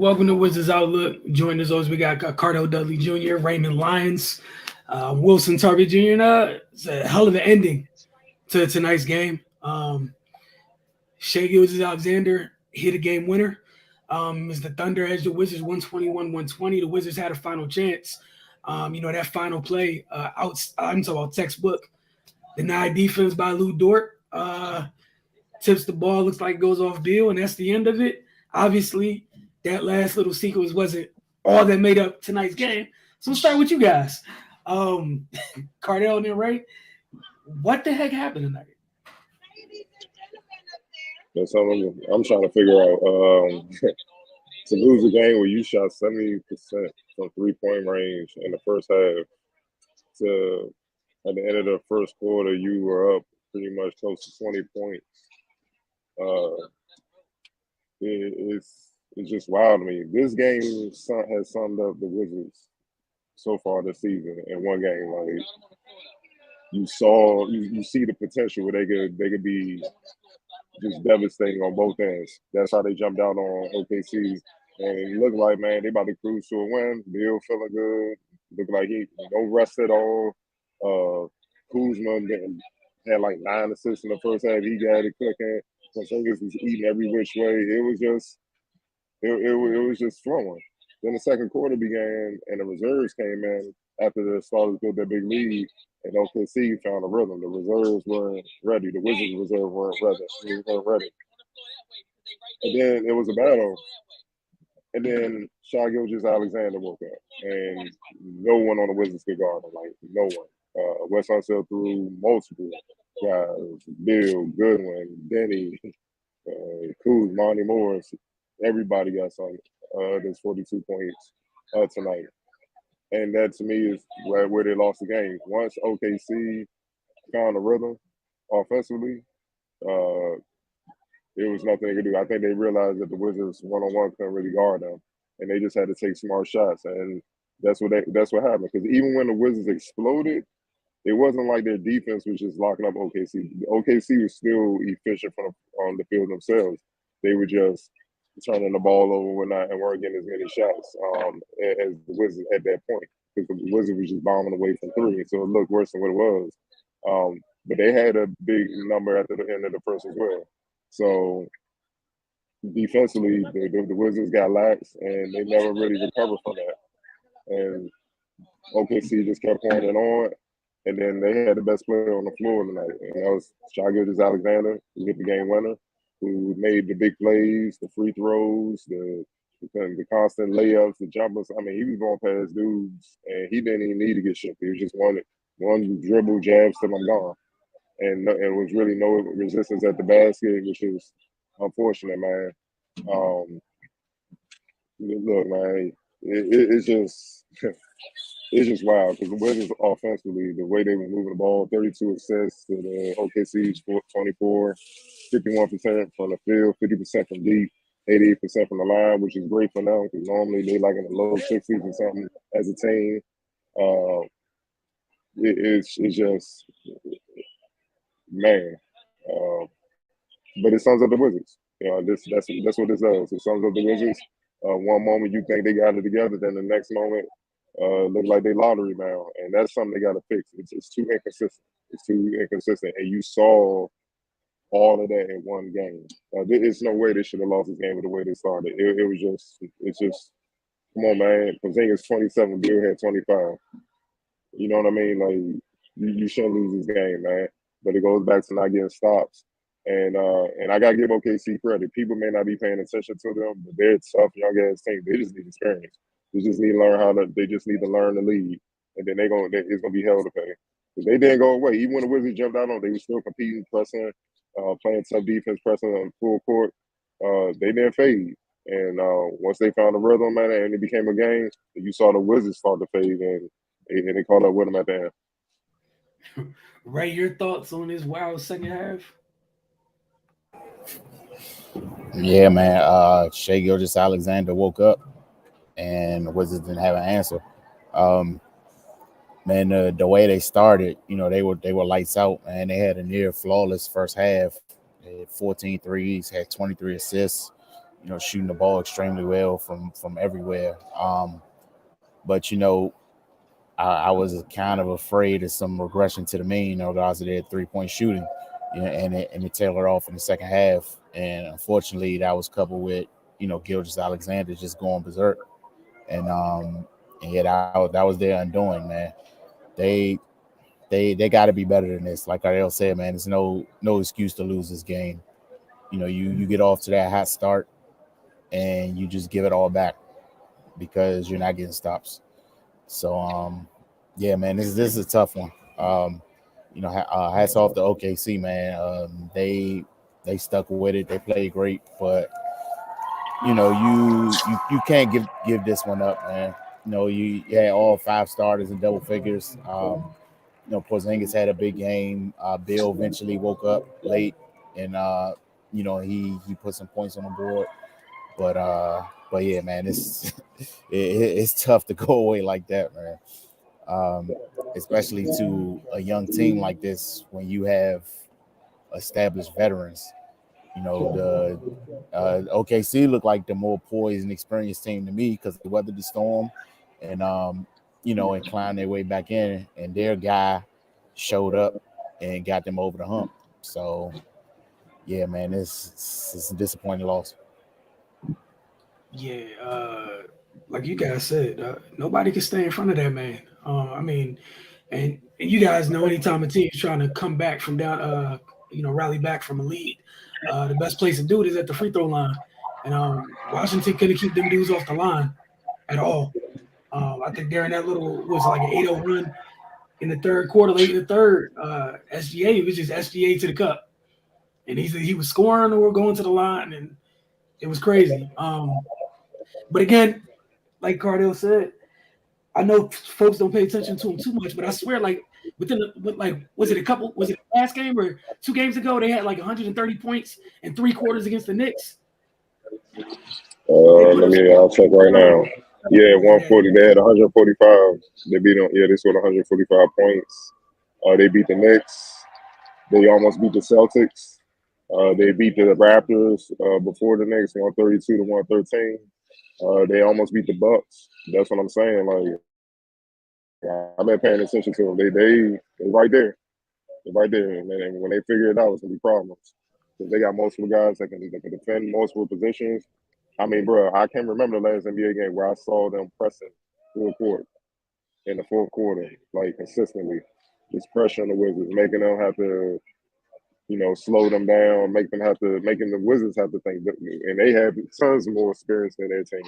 Welcome to Wizards Outlook. Joining us always, we got Cardell Dudley Jr., Raymond Lyons, Wilson Target Jr. And it's a hell of an ending to tonight's game. Shai Gilgeous-Alexander hit a game winner. As the Thunder edged the Wizards 121-120. The Wizards had a final chance. That final play, I'm talking about textbook. Denied defense by Lou Dort. Tips the ball, looks like it goes off Beal, and that's the end of it. Obviously, that last little sequence wasn't all that made up tonight's game. So we'll start with you guys. Cardell and then Ray, what the heck happened tonight? That's something I'm trying to figure out. To lose a game where you shot 70% from 3-point range in the first half, to at the end of the first quarter, you were up pretty much close to 20 points. It's just wild to me. This game has summed up the Wizards so far this season in one game. Like you see the potential where they could be just devastating on both ends. That's how they jumped out on OKC, and it looked like, man, they about to cruise to a win. Bill feeling good. Looked like he no rest at all. Kuzma had like 9 assists in the first half. He got it clicking. Porzingis was eating every which way. It was just flowing. Then the second quarter began, and the reserves came in after the starters built their big lead, and OKC found a rhythm. The reserves weren't ready. The Wizards reserve weren't ready. And then it was a battle. And then Shai Gilgeous-Alexander woke up, and no one on the Wizards could guard him. Like, no one. Wes Unseld threw multiple guys: Bill, Goodwin, Denny, Kuz, Monty Morris. Everybody got something. There's 42 points tonight. And that, to me, is where they lost the game. Once OKC found a rhythm offensively, there was nothing they could do. I think they realized that the Wizards one-on-one couldn't really guard them, and they just had to take smart shots. And that's what happened. Because even when the Wizards exploded, it wasn't like their defense was just locking up OKC. OKC was still efficient on the field themselves. They were just turning the ball over and whatnot, and weren't getting as many shots as the Wizards at that point, because the Wizards was just bombing away from three, so it looked worse than what it was. But they had a big number at the end of the first as well. So defensively, the Wizards got lax, and they never really recovered from that. And OKC just kept pouring it on, and then they had the best player on the floor tonight, and that was Shai Gilgeous-Alexander, who hit the game winner, who made the big plays, the free throws, the constant layups, the jumpers. I mean, he was going past dudes, and he didn't even need to get shifted. He was just one dribble, jab, till I'm gone. And was really no resistance at the basket, which is unfortunate, man. Look, man, it's just it's just wild, because the Wizards offensively, the way they were moving the ball, 32 assists to the OKC's 24, 51% from the field, 50% from deep, 88% from the line, which is great for them, because normally they like in the low 60s or something as a team. It's just, man. But it sums up the Wizards. That's what this does. It sums up the Wizards. One moment you think they got it together, then the next moment look like they lottery bound, and that's something they got to fix. It's too inconsistent. It's too inconsistent, and you saw all of that in one game. There's no way they should have lost this game with the way they started. It's just, come on, man. Porzingis 27, Bill had 25. You know what I mean? Like, you shouldn't lose this game, man. But it goes back to not getting stops. And I gotta give OKC credit. People may not be paying attention to them, but they're a tough young ass team. They just need experience. They just need to learn They just need to learn the lead, and then it's gonna be hell to pay. Because they didn't go away. Even when the Wizards jumped out on them, they were still competing, pressing, playing tough defense, pressing on full court. They didn't fade. And once they found a rhythm, man, and it became a game, you saw the Wizards start to fade, and they caught up with them at the end. Ray, your thoughts on this wild second half? Yeah, man. Shai Gilgeous-Alexander woke up, and the Wizards didn't have an answer. Man, the way they started, they were lights out, and they had a near flawless first half. They had 14 threes, had 23 assists. shooting the ball extremely well from everywhere. But I was kind of afraid of some regression to the mean, guys, of their 3-point shooting, and it tailored off in the second half. And unfortunately, that was coupled with Gilgis Alexander just going berserk, and yeah, that was their undoing, man. They they got to be better than this. Like Ariel said, man, there's no excuse to lose this game. You get off to that hot start and you just give it all back because you're not getting stops. So yeah, man, this is a tough one. Hats off to OKC, man. They stuck with it. They played great, but you can't give this one up, man. You had all 5 starters in double figures. Porzingis had a big game. Bill eventually woke up late, and he put some points on the board. But yeah, man, it's tough to go away like that, man. Especially to a young team like this when you have established veterans. The OKC looked like the more poised and experienced team to me because they weathered the storm and and climbed their way back in, and their guy showed up and got them over the hump. So yeah, man, it's a disappointing loss. Yeah, like you guys said, nobody can stay in front of that man. I mean, and you guys know anytime a team is trying to come back from down, rally back from a lead, the best place to do it is at the free throw line. And Washington couldn't keep them dudes off the line at all. I think during that little was it like an 8-0 run in the third quarter, late in the third, SGA was just SGA to the cup, and he was scoring or going to the line, and it was crazy. But again, like Cardell said, I know folks don't pay attention to him too much, but I swear, like was it last game or 2 games ago, they had like 130 points in 3 quarters against the Knicks. I'll check right now. Yeah, 140. They had 145. They beat them. Yeah, they scored 145 points. They beat the Knicks. They almost beat the Celtics. They beat the Raptors before the Knicks, 132 to 113. They almost beat the Bucks. That's what I'm saying. Like, I've been paying attention to them. They right there. They're right there. And then when they figure it out, it's gonna be problems. Because they got multiple guys that can defend multiple positions. I mean, bro, I can't remember the last NBA game where I saw them pressing full court in the fourth quarter, like consistently. Just pressure on the Wizards, making them have to, slow them down, making the Wizards have to think. And they have tons more experience than their team.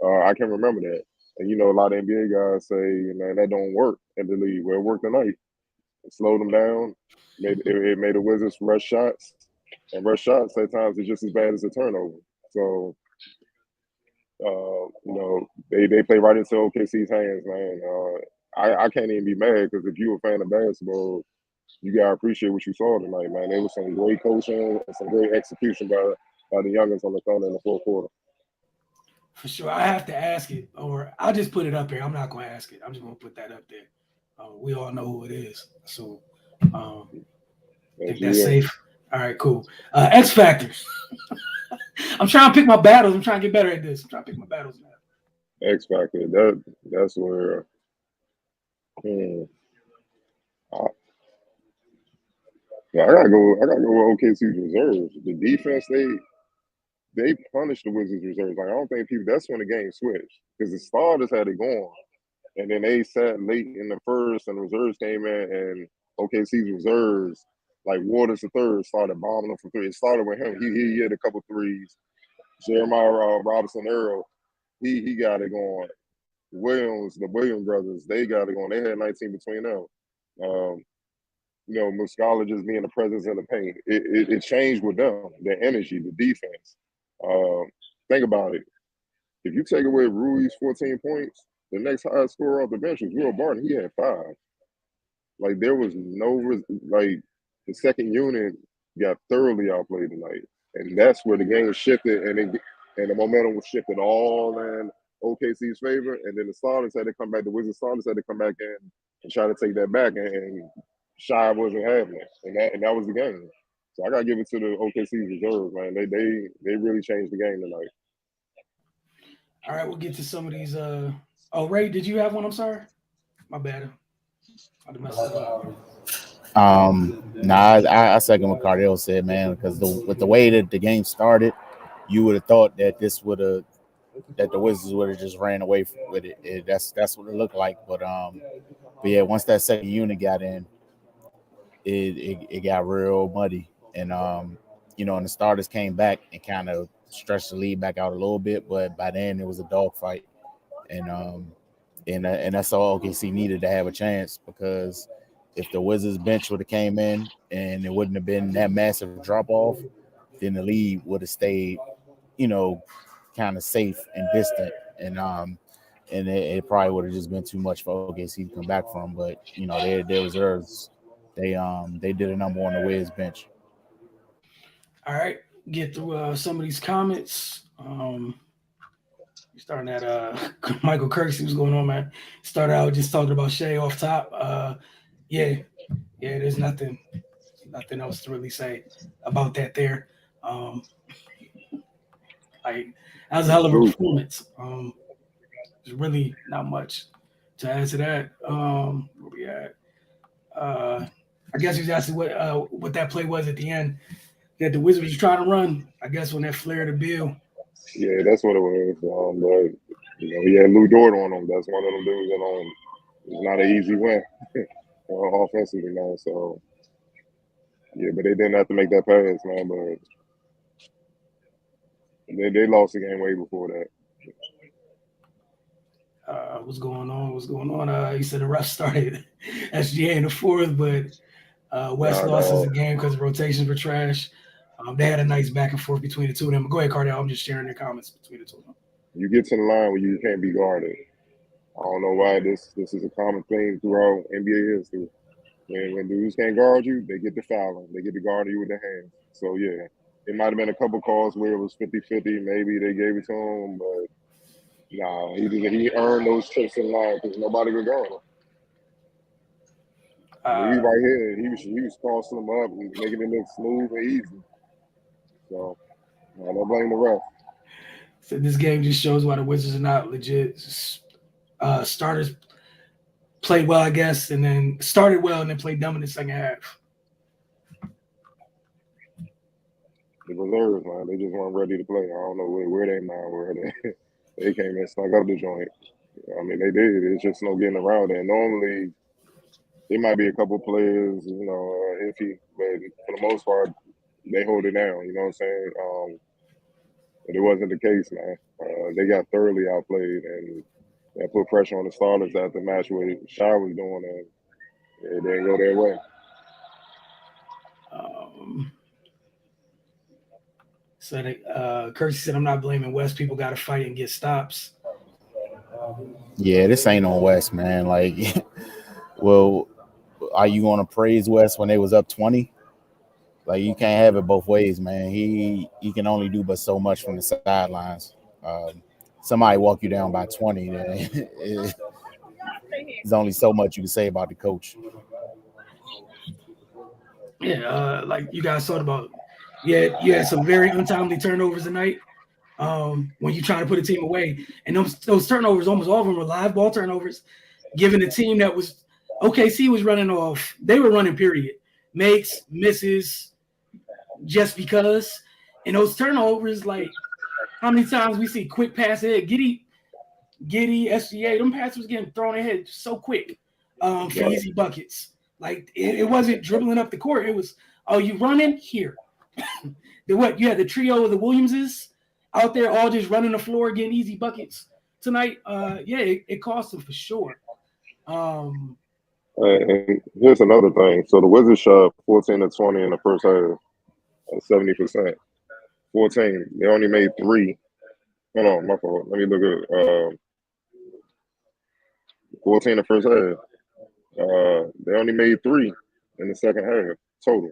I can remember that. And a lot of NBA guys say, that don't work in the league. Well, it worked tonight. It slowed them down. It made the Wizards rush shots, and rush shots at times is just as bad as a turnover. So, they play right into OKC's hands, man. I can't even be mad because if you're a fan of basketball, you gotta appreciate what you saw tonight, man. There was some great coaching and some great execution by the youngins on the Thunder in the fourth quarter. For sure, I have to ask it, or I'll just put it up here. I'm not going to ask it. I'm just going to put that up there. We all know who it is, so I think that's safe. All right, cool. X factors. I'm trying to pick my battles. I'm trying to get better at this. I'm trying to pick my battles now. X factor. That's where. I gotta go. I gotta go with OKC's reserves. The defense they punished the Wizards reserves. Like I don't think people. That's when the game switched because the starters had it going, and then they sat late in the first, and the reserves came in, and OKC's reserves, like Waters the third, started bombing them for three. It started with him. He hit a couple threes. Jeremiah Robinson Earl, he got it going. The Williams brothers, they got it going. They had 19 between them. Muscala just being the presence in the paint. It changed with them, their energy, the defense. Think about it. If you take away Rui's 14 points, the next highest scorer off the bench was Will Barton. He had 5. Like there was the second unit got thoroughly outplayed tonight, and that's where the game shifted, and the momentum was shifted all in OKC's favor, and then the starters had to come back. The Wizards starters had to come back in and try to take that back, and Shy wasn't having it, and that was the game. So I gotta give it to the OKC reserves, man. They really changed the game tonight. All right, we'll get to some of these. Oh, Ray, did you have one? I'm sorry, my bad. I messed it up. Nah, I second what Cardell said, man, because with the way that the game started, you would have thought that that the Wizards would have just ran away with it. That's what it looked like. But yeah, once that second unit got in, it got real muddy, and and the starters came back and kind of stretched the lead back out a little bit, but by then it was a dogfight, and and that's all OKC needed to have a chance, because if the Wizards bench would have came in and it wouldn't have been that massive drop off, then the lead would have stayed, you know, kind of safe and distant, and it probably would have just been too much for OKC to come back from. But their reserves, they did a number on the Wiz bench. All right, get through some of these comments. Starting at Michael Kirk, see what's going on, man. Started out just talking about Shea off top. Yeah, there's nothing else to really say about that there. Um, like that was a hell of a performance. There's really not much to add to that. Where we at? I guess he was asking what that play was at the end that the Wizards was trying to run. I guess when that flare to Bill. Yeah, that's what it was. But he had Lou Dort on him. That's one of them dudes that it's not an easy win offensively, man. So yeah, but they didn't have to make that pass, man. But they lost the game way before that. What's going on? What's going on? He said the ref started SGA in the fourth, but West lost as a game because the rotations were trash. They had a nice back and forth between the two of them. Go ahead, Cardell. I'm just sharing their comments between the two of them. You get to the line where you can't be guarded. I don't know why this is a common theme throughout NBA history. When dudes can't guard you, they get the fouling. They get to guard you with their hands. So, yeah, it might have been a couple calls where it was 50-50. Maybe they gave it to him, but nah, he earned those trips in line because nobody could guard him. He right here, he was crossing them up and making it look smooth and easy. So, I don't blame the ref. So this game just shows why the Wizards are not legit. Starters played well, I guess, and then started well and then played dumb in the second half. The reserves, man, they just weren't ready to play. I don't know where they mind were. They came and snuck up the joint. I mean, they did. It's just no getting around it. Normally, there might be a couple players, iffy, but for the most part, they hold it down. You know what I'm saying? But it wasn't the case, man. They got thoroughly outplayed, and that put pressure on the starters after the match what Shai was doing, and it didn't go their way. So Kersey said, "I'm not blaming West. People got to fight and get stops." Yeah, this ain't on West, man. Like, well, are you going to praise West when they was up 20? Like, you can't have it both ways, man. He can only do but so much from the sidelines. Somebody walk you down by 20, there's only so much you can say about the coach. Yeah, like you guys thought about. Yeah, you had some very untimely turnovers tonight. When you try to put a team away, and those turnovers, almost all of them were live ball turnovers, given the team that was OKC was running off. They were running period, makes, misses, just because. And those turnovers, like how many times we see quick pass ahead, Giddy, SGA, them passes was getting thrown ahead so quick for easy buckets. Like it wasn't dribbling up the court. It was, you running here. You had the trio of the Williamses out there all just running the floor getting easy buckets tonight. It cost them for sure. And here's another thing. So the Wizards shot 14 to 20 in the first half at 70%. 14. They only made 3. Hold on, my fault. Let me look at 14 in the first half. They only made 3 in the second half total.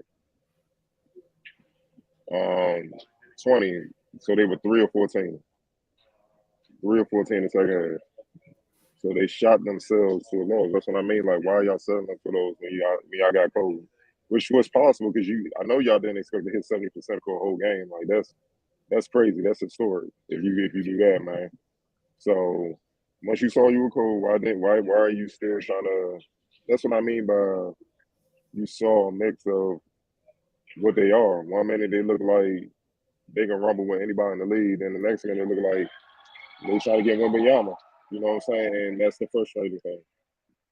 20. So they were 3 or 14. 3 or 14 in the second half. So they shot themselves to a loss. That's what I mean. Like, why are y'all settling for those when y'all got cold? Which was possible because I know y'all didn't expect to hit 70% for a whole game. Like that's crazy. That's historic if you do that, man. So once you saw you were cold, why are you still trying to? That's what I mean by you saw a mix of what they are. One minute they look like they can rumble with anybody in the league, and the next minute they look like they try to get Wembanyama. You know what I'm saying? And that's the frustrating thing.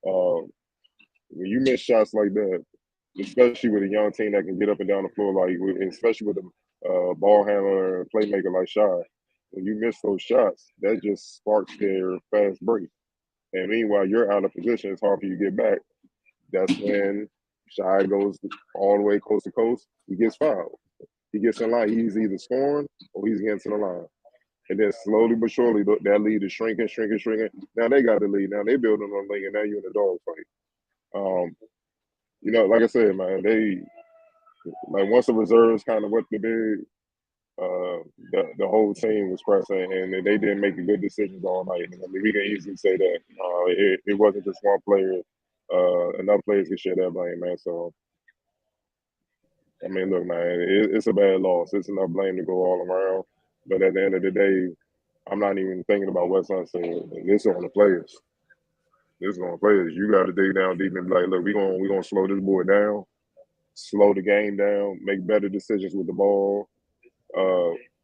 When you miss shots like that, especially with a young team that can get up and down the floor, especially with a ball handler and playmaker like Shy, when you miss those shots, that just sparks their fast break. And meanwhile, you're out of position. It's hard for you to get back. That's when Shy goes all the way coast to coast. He gets fouled. He gets in line. He's either scoring or he's getting to the line. And then slowly but surely, that lead is shrinking. Now they got the lead. Now they building on the lead, and now you're in the dog fight. Like I said, man, once the reserves kind of went to bed, the whole team was pressing, and they didn't make the good decisions all night. I mean, we can easily say that it wasn't just one player. Enough players can share that blame, man. So, I mean, look, man, it's a bad loss. It's enough blame to go all around. But at the end of the day, I'm not even thinking about what Sunset. This is on the players. This is on the players. You got to dig down deep and be like, look, we're gonna slow this boy down, slow the game down, make better decisions with the ball.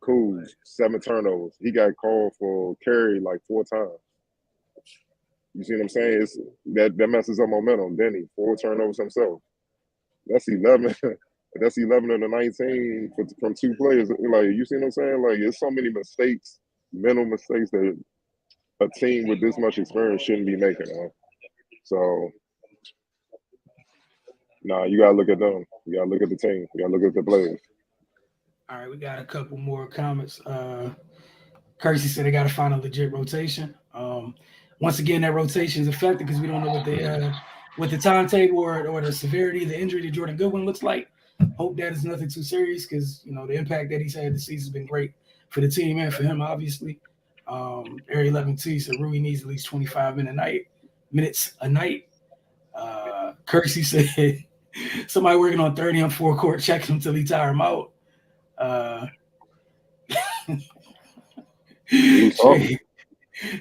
Kuz, 7 turnovers. He got called for carry like 4 times. You see what I'm saying? That messes up momentum. Denny, 4 turnovers himself. That's 11. That's 11 of the 19 from 2 players. Like, you see what I'm saying? Like, there's so many mistakes, mental mistakes that a team with this much experience shouldn't be making. So, you gotta look at them. You gotta look at the team. You gotta look at the players. All right, we got a couple more comments. Kersey said they got to find a legit rotation. Once again, that rotation is affected because we don't know what the timetable or the severity of the injury to Jordan Goodwin looks like. Hope that is nothing too serious because the impact that he's had this season has been great for the team and for him, obviously. Area 11T said Rui needs at least 25 minutes a night. Kersey said somebody working on 30 on 4 court check him until he tire him out.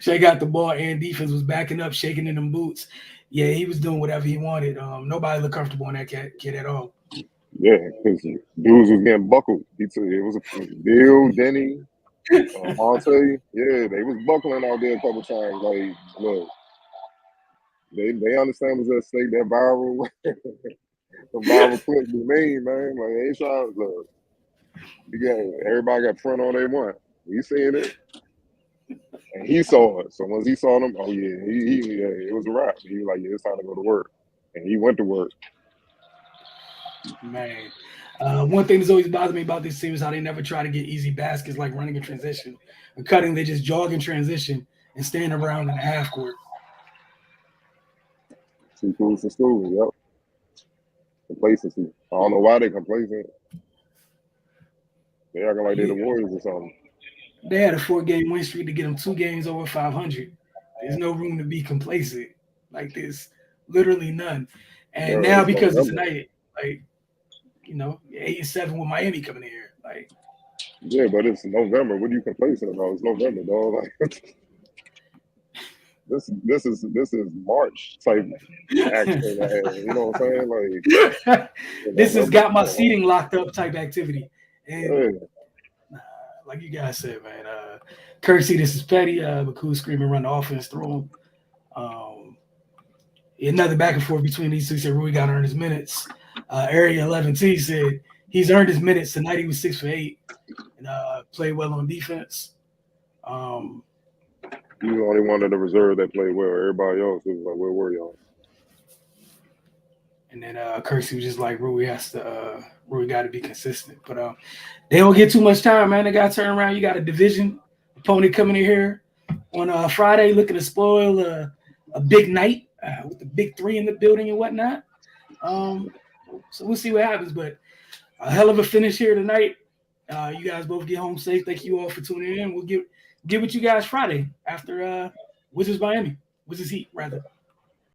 Shay got the ball and defense was backing up, shaking in them boots. Yeah, he was doing whatever he wanted. Nobody looked comfortable on that kid at all. Yeah, because dudes was getting buckled. It was Bill, Denny, Monte. Yeah, they was buckling out there a couple times. Like, look, they understand what's at stake. That viral, the viral clip be made, man. Like, they trying to look. Everybody got front on they want. We seeing it. And he saw it. So once he saw them, oh yeah, it was a wrap. He was like, yeah, it's time to go to work. And he went to work. Man. One thing that's always bothered me about this team is how they never try to get easy baskets like running in transition or cutting. They just jog in transition and stand around in the half court. Too cool for school, yep. Complacency. I don't know why they're complacent. They acting like they're the Warriors or something. They had a 4-game win streak to get them 2 games over 500. There's no room to be complacent. Like, there's literally none. And now because it's tonight, like, 8-7 with Miami coming in here. Like, yeah, but it's November. What are you complacent about? It's November, dog. Like, this is March type action. You know what I'm saying? Like, this has got my seating locked up type activity. And like you guys said, man, Kersey, this is petty. Baku screaming, run the offense through him. Another back and forth between these two. Said Rui got to earn his minutes. Area 11T said he's earned his minutes tonight. He was 6 for 8 and played well on defense. He's the only one of the reserve that played well. Everybody else was like, where were y'all? And then Kersey was just like, Rui got to be consistent. But they don't get too much time, man. They got to turn around. You got a division opponent coming in here on Friday looking to spoil a big night with the big 3 in the building and whatnot. So we'll see what happens. But a hell of a finish here tonight. You guys both get home safe. Thank you all for tuning in. We'll get with you guys Friday after Wizards Heat, rather.